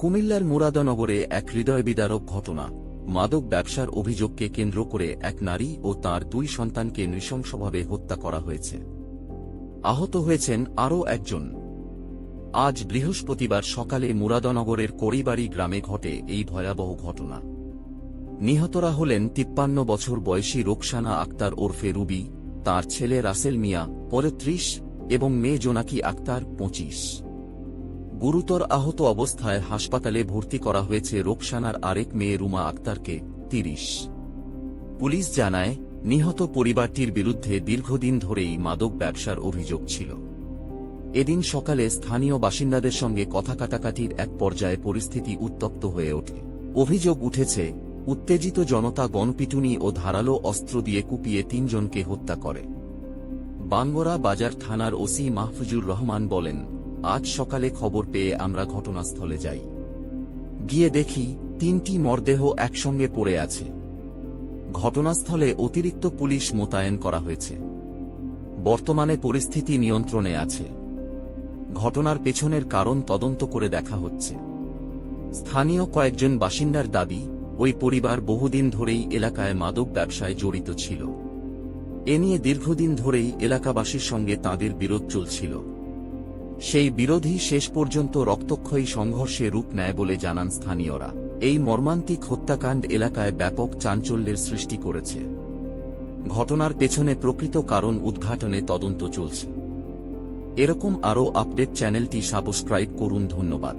কুমিল্লার মুরাদনগরে এক হৃদয়বিদারক ঘটনা। মাদক ব্যবসার অভিযোগকে কেন্দ্র করে এক নারী ও তার 2 সন্তানকে নৃশংসভাবে হত্যা করা হয়েছে। আহত হয়েছেন আরও একজন। আজ বৃহস্পতিবার সকালে মুরাদনগরের কড়িবাড়ি গ্রামে ঘটে এই ভয়াবহ ঘটনা। নিহতরা হলেন 53 বছর বয়সী রোকসানা আক্তার ওরফে রুবি, তার ছেলে রাসেল মিয়া 35 এবং মেয়ে জোনাকি আক্তার 25। গুরুতর আহত অবস্থায় হাসপাতালে ভর্তি করা হয়েছে রোকসানার আরেক মেয়ে রুমা আক্তারকে 30। পুলিশ জানায়, নিহত পরিবারটির বিরুদ্ধে দীর্ঘদিন ধরেই মাদক ব্যবসার অভিযোগ ছিল। এদিন সকালে স্থানীয় বাসিন্দাদের সঙ্গে কথা কাটাকাটির এক পর্যায়ে পরিস্থিতি উত্তপ্ত হয়ে ওঠে। অভিযোগ উঠেছে, উত্তেজিত জনতা গণপিটুনি ও ধারালো অস্ত্র দিয়ে কুপিয়ে 3 জনকে হত্যা করে। বাঙ্গরা বাজার থানার ওসি মাহফুজুর রহমান বলেন, আজ সকালে খবর পেয়ে আমরা ঘটনাস্থলে যাই। গিয়ে দেখি 3টি মরদেহ একসঙ্গে পড়ে আছে। ঘটনাস্থলে অতিরিক্ত পুলিশ মোতায়েন করা হয়েছে। বর্তমানে পরিস্থিতি নিয়ন্ত্রণে আছে। ঘটনার পেছনের কারণ তদন্ত করে দেখা হচ্ছে। স্থানীয় কয়েকজন বাসিন্দার দাবি, ওই পরিবার বহুদিন ধরেই এলাকায় মাদক ব্যবসায় জড়িত ছিল। এ নিয়ে দীর্ঘদিন ধরেই এলাকাবাসীর সঙ্গে তাঁদের বিরোধ চলছিল। সেই বিরোধই শেষ পর্যন্ত রক্তক্ষয়ী সংঘর্ষে রূপ নেয় বলে জানান স্থানীয়রা। এই মর্মান্তিক হত্যাকাণ্ড এলাকায় ব্যাপক চাঞ্চল্যের সৃষ্টি করেছে। ঘটনার পেছনে প্রকৃত কারণ উদ্ঘাটনে তদন্ত চলছে। এরকম আরও আপডেট চ্যানেলটি সাবস্ক্রাইব করুন। ধন্যবাদ।